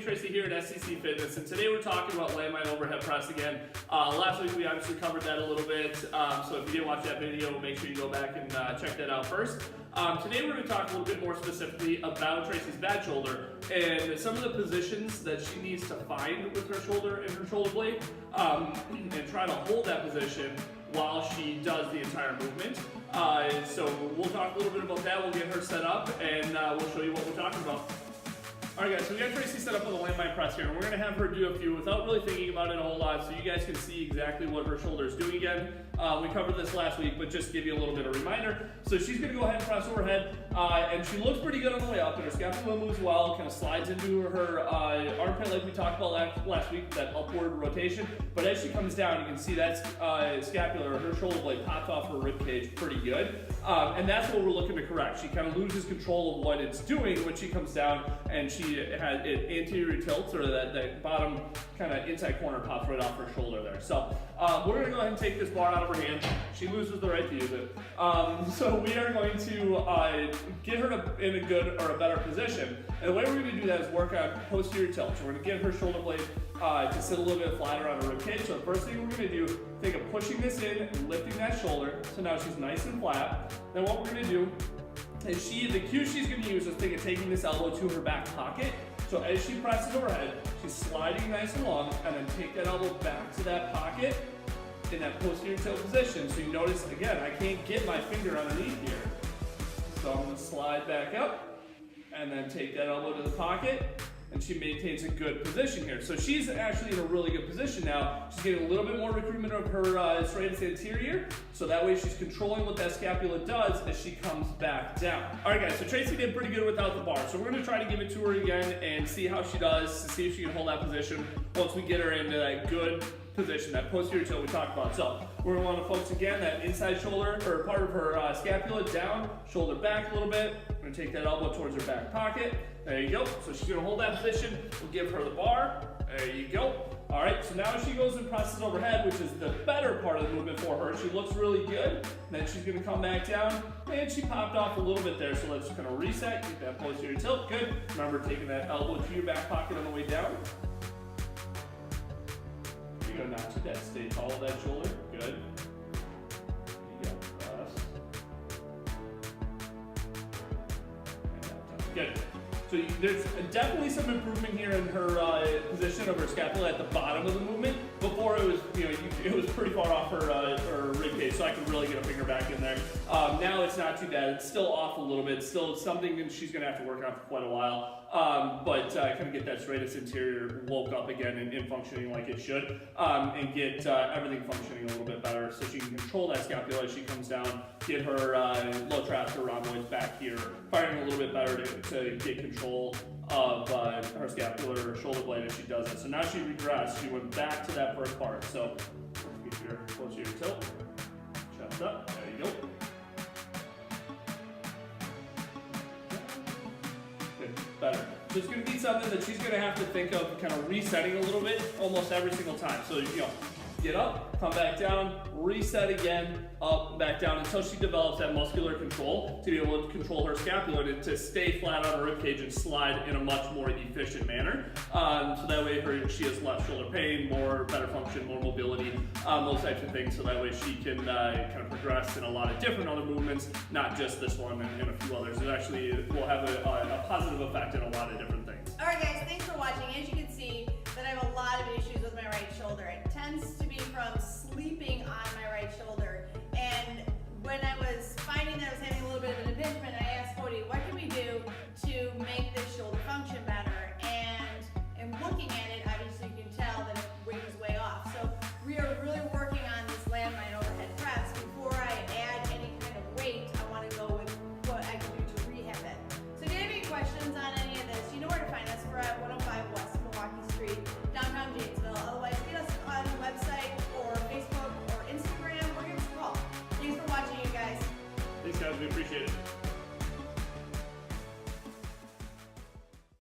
Tracy here at SCC Fitness, and today we're talking about landmine overhead press again. Last week we obviously covered that a little bit, so if you didn't watch that video, make sure you go back and check that out first. Today we're going to talk a little bit more specifically about Tracy's bad shoulder and some of the positions that she needs to find with her shoulder and her shoulder blade, and try to hold that position while she does the entire movement. So we'll talk a little bit about that. We'll get her set up and we'll show you what we're talking about. Alright guys, so we got Tracy set up with a landmine press here, and we're going to have her do a few without really thinking about it a whole lot, so you guys can see exactly what her shoulder is doing again. We covered this last week, but just to give you a little bit of a reminder. So she's going to go ahead and press overhead, and she looks pretty good on the way up, and her scapula moves well, kind of slides into her armpit like we talked about last week, that upward rotation. But as she comes down, you can see that scapula, or her shoulder blade, pops off her rib cage pretty good. And that's what we're looking to correct. She kind of loses control of what it's doing when she comes down, and she has it anterior tilts, or that bottom kind of inside corner pops right off her shoulder there. So we're going to go ahead and take this bar out of her hand. She loses the right to use it. So we are going to get her in a good or a better position. And the way we're going to do that is work on posterior tilt. So we're going to get her shoulder blade to sit a little bit flatter on her rib cage. So the first thing we're going to do, think of pushing this in and lifting that shoulder. So now she's nice and flat. Then what we're going to do is the cue she's going to use is think of taking this elbow to her back pocket. So as she presses overhead, she's sliding nice and long, and then take that elbow back to that pocket in that posterior tilt position. So you notice, again, I can't get my finger underneath here. So I'm going to slide back up, and then take that elbow to the pocket, and she maintains a good position here. So she's actually in a really good position now. She's getting a little bit more recruitment of her serratus anterior, so that way she's controlling what that scapula does as she comes back down. All right guys, so Tracy did pretty good without the bar, so we're gonna try to give it to her again and see how she does, to see if she can hold that position once we get her into that good position, that posterior tilt we talked about. So we're going to want to focus again, that inside shoulder, or part of her scapula down, shoulder back a little bit. We're going to take that elbow towards her back pocket. There you go. So she's going to hold that position. We'll give her the bar. There you go. All right, so now she goes and presses overhead, which is the better part of the movement for her. She looks really good. Then she's going to come back down, and she popped off a little bit there. So let's kind of reset, get that posterior tilt. Good. Remember taking that elbow to your back pocket on the way down. You're going to notch that. Stay tall with that shoulder. Good. You got press. Good. So there's definitely some improvement here in her position of her scapula at the bottom of the movement. Before it was, it was pretty far off her rib cage, so I could really get a finger back in there. Now it's not too bad. It's still off a little bit. Still something that she's going to have to work on for quite a while. But kind of get that serratus anterior woke up again and functioning like it should, and get everything functioning a little bit better, so she can control that scapula as she comes down. Get her low traptor rhomboids back here, firing a little bit better to get control of her scapular shoulder blade as she does it. So now she regressed. She went back to that first part. So get your posterior tilt, chest up. There you go. Good, better. So it's going to be something that she's going to have to think of kind of resetting a little bit almost every single time. So get up, come back down, reset again, up, back down, until she develops that muscular control to be able to control her scapula to stay flat on her ribcage and slide in a much more efficient manner. So that way she has less shoulder pain, better function, more mobility, those types of things. So that way she can kind of progress in a lot of different other movements, not just this one and a few others. It actually will have a positive effect in a lot of different things. All right guys, thanks for watching. As you can see, that I have a lot of issues with my right shoulder. It tends to be from sleeping on my right shoulder